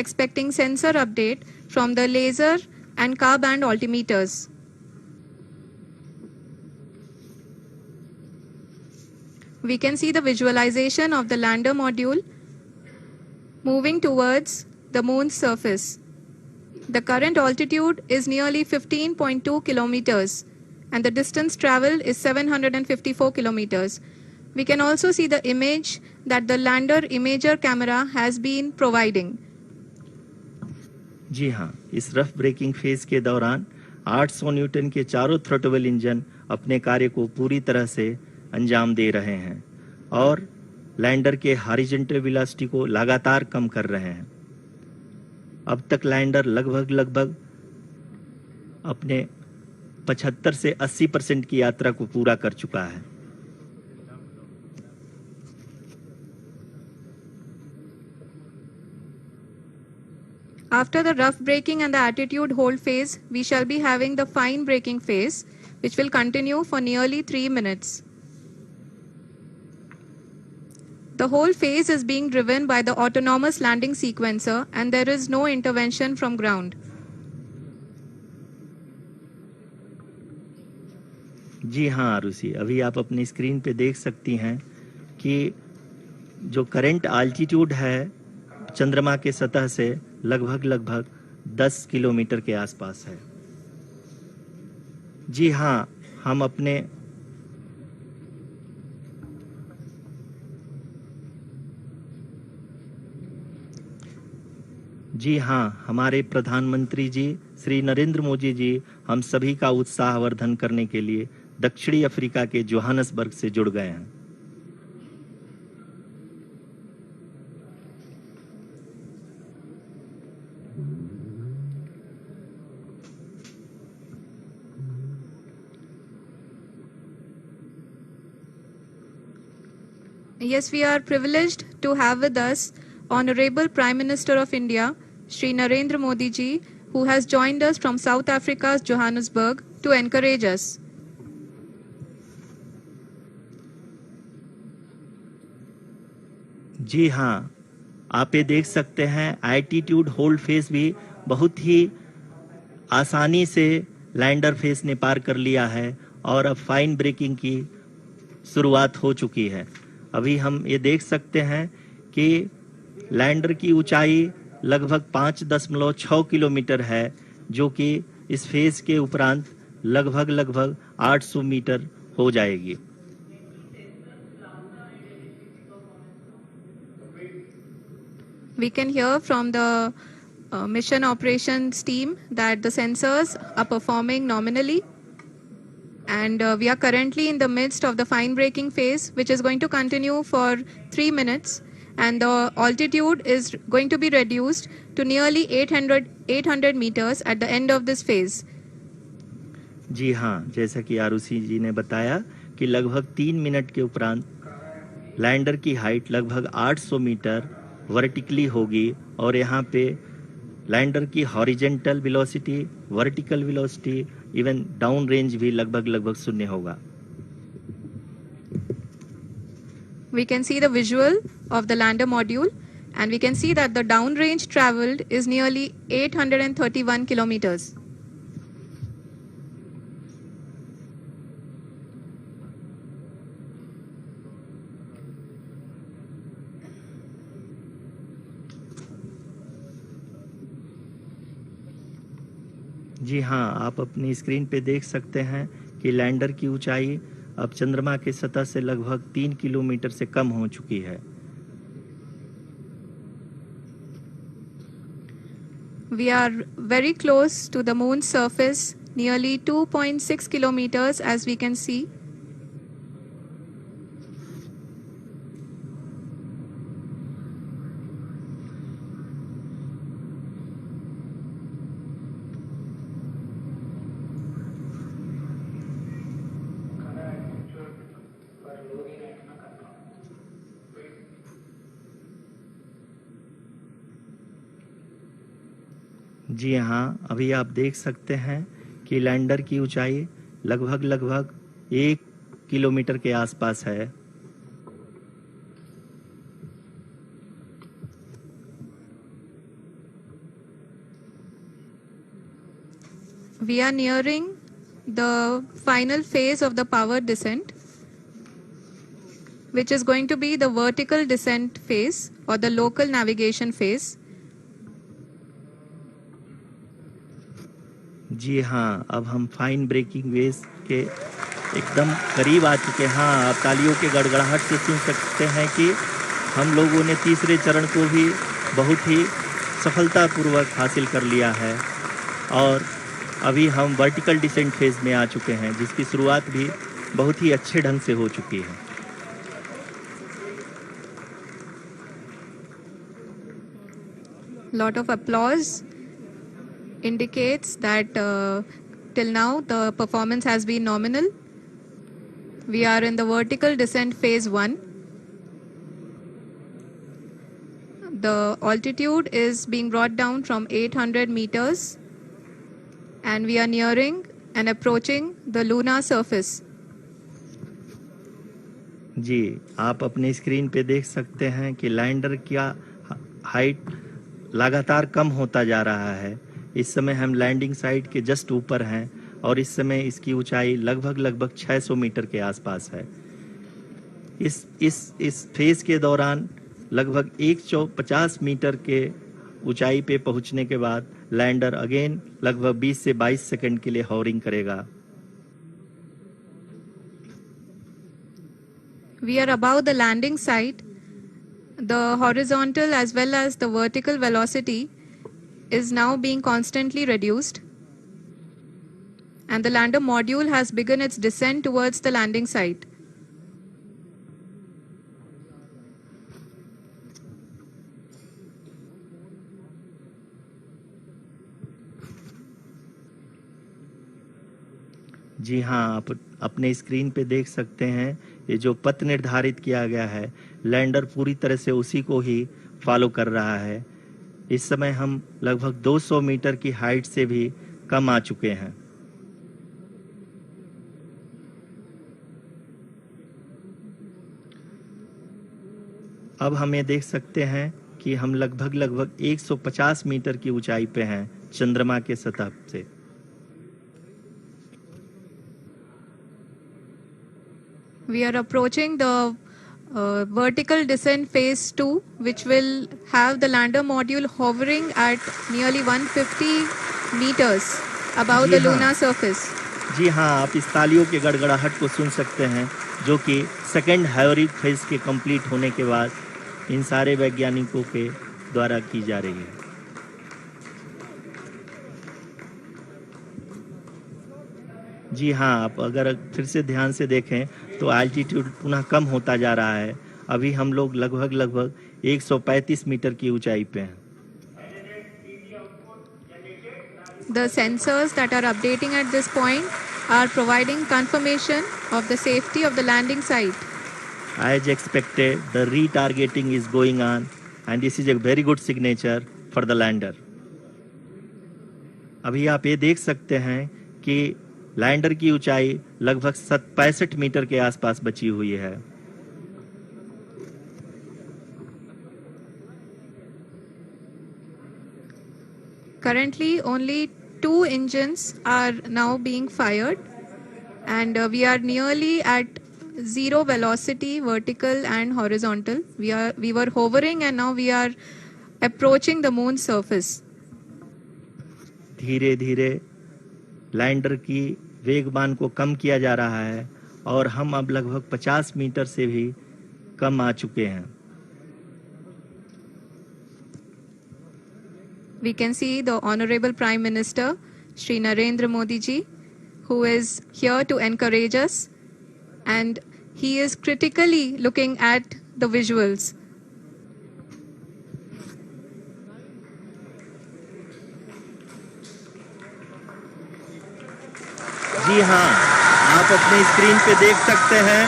expecting sensor update from the laser and car band altimeters. We can see the visualization of the lander module moving towards the moon's surface. The current altitude is nearly 15.2 kilometers and the distance traveled is 754 kilometers. We can also see the image that the lander imager camera has been providing. जी हाँ, इस rough breaking phase के दौरान 800 Newton के चारों throttle engine अपने कार्य को पूरी तरह से अंजाम दे रहे हैं और लैंडर के हॉरिजॉन्टल वेलोसिटी को लगातार कम कर रहे हैं। अब तक लैंडर लगभग अपने 75 से 80% की यात्रा को पूरा कर चुका है। After the rough braking and the attitude hold phase, we shall be having the fine braking phase, which will continue for nearly 3 minutes. The whole phase is being driven by the autonomous landing sequencer and there is no intervention from ground. जी हाँ आरुषि, अभी आप अपनी screen पे देख सकती हैं कि जो करंट आल्टीट्यूड है चंद्रमा के सतह से लगभग 10 किलोमीटर के आसपास है। जी हाँ, हमारे प्रधानमंत्री जी श्री नरेंद्र मोदी जी हम सभी का उत्साहवर्धन करने के लिए दक्षिणी अफ्रीका के जोहानसबर्ग से जुड़ गए हैं। Yes, we are privileged to have with us Honorable Prime Minister of India, Shri Narendra Modi ji, who has joined us from South Africa's Johannesburg to encourage us. जी हाँ, आप ये देख सकते हैं एल्टीट्यूड होल्ड फेज भी बहुत ही आसानी से लैंडर फेज ने पार कर लिया है और अब फाइन ब्रेकिंग की शुरुआत हो चुकी है। अभी हम ये देख सकते हैं कि लैंडर की ऊंचाई लगभग 5.6 किलोमीटर है, जो कि इस फेज के उपरांत लगभग 800 मीटर हो जाएगी। We can hear from the mission operations team that the sensors are performing nominally. And we are currently in the midst of the fine braking phase, which is going to continue for 3 minutes. And the altitude is going to be reduced to nearly 800 meters at the end of this phase. जी हाँ, जैसा कि आरुषि जी ने बताया कि लगभग 3 minute के उपरांत lander की हाइट लगभग 800 मीटर वर्टिकली होगी और यहाँ पे लैंडर की horizontal velocity, vertical velocity, even down range भी लगभग शून्य होगा। We can see the visual of the lander module and we can see that the down range traveled is nearly 831 kilometers. जी हाँ, आप अपनी स्क्रीन पे देख सकते हैं कि लैंडर की ऊंचाई अब चंद्रमा के सतह से लगभग 3 किलोमीटर से कम हो चुकी है। We are very close to the moon's surface, nearly 2.6 kilometers as we can see. जी हाँ, अभी आप देख सकते हैं कि लैंडर की ऊंचाई लगभग 1 किलोमीटर के आसपास है। We are nearing the final phase of the power descent, which is going to be the vertical descent phase or the local navigation phase. जी हाँ, अब हम फाइन ब्रेकिंग वेव्स के एकदम करीब आ चुके हैं। हाँ, आप तालियों के गड़गड़ाहट से सुन सकते हैं कि हम लोगों ने तीसरे चरण को भी बहुत ही सफलतापूर्वक हासिल कर लिया है और अभी हम वर्टिकल डिसेंट फेज में आ चुके हैं, जिसकी शुरुआत भी बहुत ही अच्छे ढंग से हो चुकी है। Lot of applause indicates that till now the performance has been nominal. We are in the vertical descent phase 1. The altitude is being brought down from 800 meters and we are nearing and approaching the lunar surface. जी, आप अपने screen पे देख सकते हैं कि lander का height लगातार कम होता जा रहा है। इस समय हम लैंडिंग साइट के जस्ट ऊपर हैं और इस समय इसकी ऊंचाई लगभग 600 मीटर के आसपास है। इस फेज के दौरान लगभग 150 मीटर के ऊंचाई पे पहुंचने के बाद लैंडर अगेन लगभग 20 से 22 सेकंड के लिए हॉवरिंग करेगा। We are above the landing site. The horizontal as well as the vertical velocity is now being constantly reduced. And the lander module has begun its descent towards the landing site. जी हाँ, आप अपने screen पे देख सकते हैं ये जो पथ निर्धारित किया गया है, लैंडर पूरी तरह से उसी को ही फॉलो कर रहा है। इस समय हम लगभग 200 मीटर की हाइट से भी कम आ चुके हैं। अब हम ये देख सकते हैं कि हम लगभग 150 मीटर की ऊंचाई पे हैं चंद्रमा के सतह से। We are approaching the vertical descent phase 2, which will have the lander module hovering at nearly 150 meters above the lunar surface. जी हाँ, आप इस तालियों के गड़गड़ाहट को सुन सकते हैं, जो कि सेकेंड हाइवरिक फेज के कंप्लीट होने के बाद इन सारे वैज्ञानिकों के द्वारा की जा रही है। जी हाँ, आप अगर फिर से ध्यान से देखें तो एल्टीट्यूड पुनः कम होता जा रहा है। अभी हम लोग लगभग 135 मीटर की ऊंचाई पे हैं। The sensors that are updating at this point are providing confirmation of the safety of the landing site. As expected, the retargeting is going on and this is a very good signature for the lander. अभी आप ये देख सकते हैं कि lander की ऊंचाई लगभग 65 मीटर के आसपास बची हुई है। Currently, only 2 engines are now being fired, and we are nearly at zero velocity, vertical and horizontal. We were hovering, and now we are approaching the moon's surface. धीरे धीरे लैंडर की वेगमान को कम किया जा रहा है और हम अब लगभग 50 मीटर से भी कम आ चुके हैं। We can see the Honorable Prime Minister, Shri Narendra Modi ji, who is here to encourage us, and he is critically looking at the visuals. जी हाँ, आप अपने स्क्रीन पे देख सकते हैं